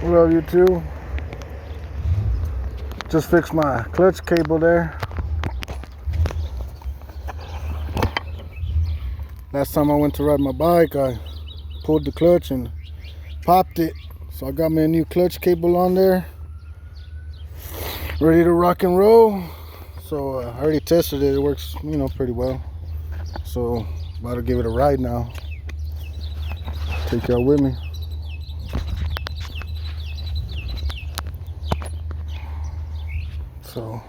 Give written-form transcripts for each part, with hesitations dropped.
What up, you two? Just fixed my clutch cable there. Last time I went to ride my bike, I pulled the clutch and popped it. So I got me a new clutch cable on there. Ready to rock and roll. So I already tested it. It works, pretty well. So about to give it a ride now. Take y'all with me. So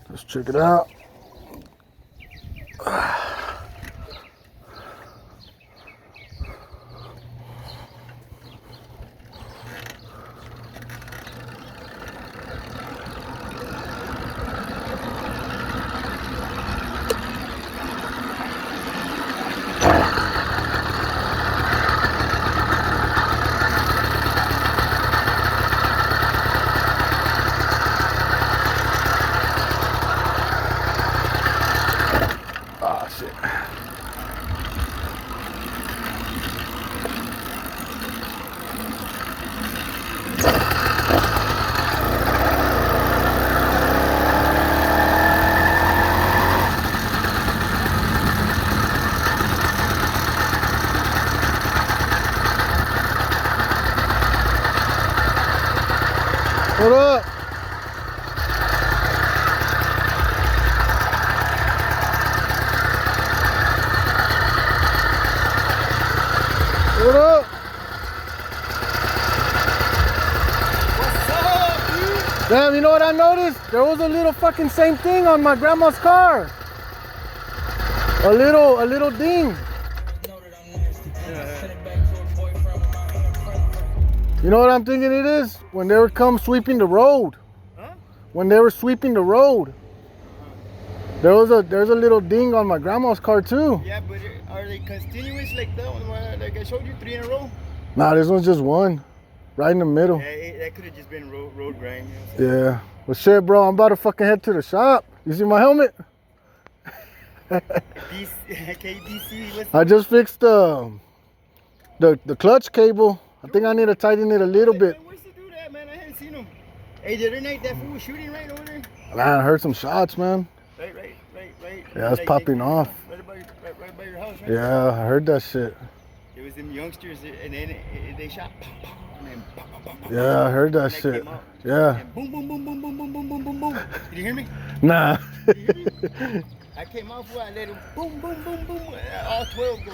let's check it out. Ah, shit. What up? What up? What's up, dude? Damn, you know what I noticed? There was a little fucking same thing on my grandma's car. A little ding. You know what I'm thinking it is? When they would come sweeping the road. Huh? When they were sweeping the road. There's a little ding on my grandma's car too. Yeah, but are they continuous like that one? Like I showed you, 3 in a row? Nah, this one's just one. Right in the middle. Yeah, that could have just been road grind. Yeah. Well, shit, bro, I'm about to fucking head to the shop. You see my helmet? KDC, what's I just fixed the clutch cable. I think I need to tighten it a little bit. Where's the dude at, man? I haven't seen him. Hey, the other night that fool was shooting right over there. Man, I heard some shots, man. Right. Yeah, it's popping off. Right by your house, right? Yeah, I heard that shit. It was them youngsters, and then they shot. And then, Yeah, I heard that and shit. came out. Yeah. And boom, boom, boom, boom, boom, boom, boom, boom, boom, boom. Did you hear me? Nah. Did you hear me? I came out for I let him boom, boom, boom, boom. All 12 go.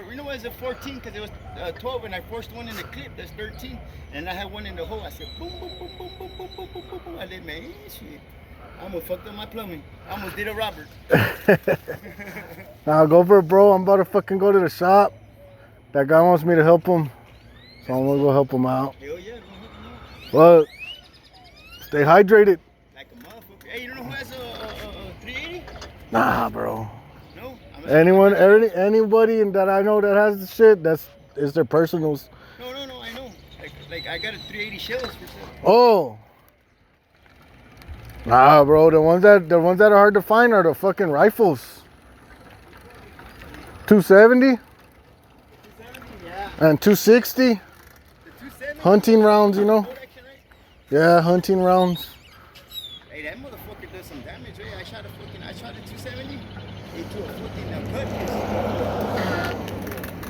You know, it was a 14 because it was 12, and I forced one in the clip. That's 13, and I had one in the hole. I said boom, boom, boom, boom, boom, boom, boom, boom, boom, boom. I let man, shit. I'm gonna fuck up my plumbing. I almost did a Robert. Nah, go for it, bro. I'm about to fucking go to the shop. That guy wants me to help him, so I'm gonna go help him out. Hell yeah, Well, stay hydrated. like a motherfucker. Hey, you don't know who has a 380? Nah, bro. No. Anybody that I know that has the shit, it's their personals. No, I know. Like I got a 380 shells for sale. Oh. Nah, bro. The ones that are hard to find are the fucking rifles. 270 Yeah. and 260 The 270. hunting rounds, you know. Bolt action, right? Yeah, hunting rounds. Hey, that motherfucker does some damage, right? I shot a 270 into a fucking cut.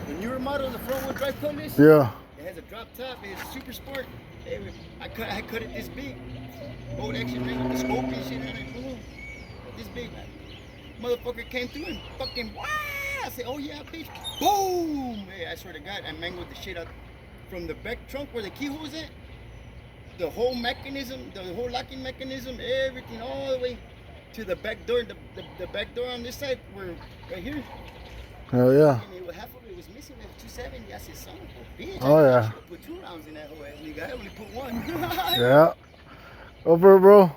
The newer model, the front wheel drive cutlass. Yeah. It has a drop top. It has a super sport. Hey, I cut it this big. Bolt action, right? With the scope and shit. And I'm like, this big. Motherfucker came through and fucking wow. I said, oh yeah, bitch. Boom. Hey, I swear to God, I mangled the shit out from the back trunk where the keyhole's at. The whole mechanism, the whole locking mechanism, everything all the way to the back door. The back door on this side, right here. Hell yeah. And half of it was missing. It was 270. I said, son of a bitch. Oh, yeah. I should have put 2 rounds in that whole ass nigga. I only put 1. Yeah. Over, bro. All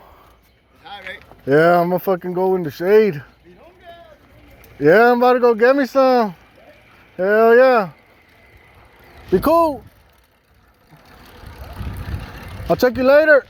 right. Yeah, I'm gonna fucking go in the shade. You know, Yeah, I'm about to go get me some. Hell yeah. Be cool. I'll check you later.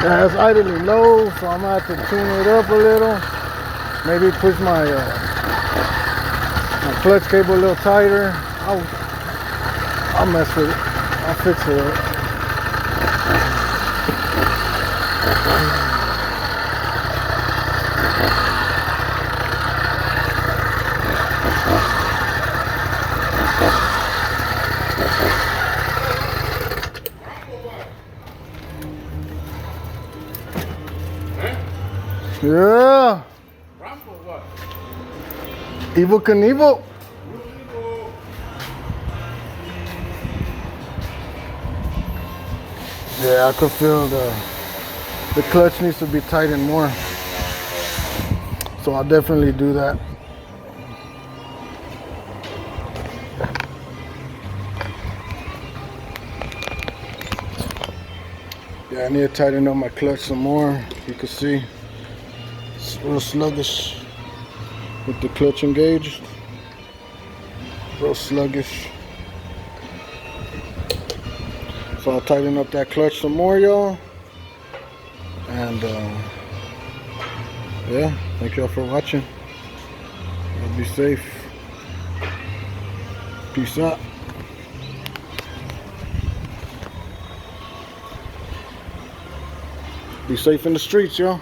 Yeah, it's idling low, so I'm gonna have to tune it up a little. Maybe push my clutch cable a little tighter. I'll mess with it. I'll fix it up. Yeah. Evil Knievel. Yeah, I could feel the clutch needs to be tightened more. So I'll definitely do that. Yeah, I need to tighten up my clutch some more. You can see it's real sluggish with the clutch engaged. Real sluggish. So I'll tighten up that clutch some more, y'all. And yeah, thank y'all for watching. Y'all be safe. Peace out. Be safe in the streets, y'all.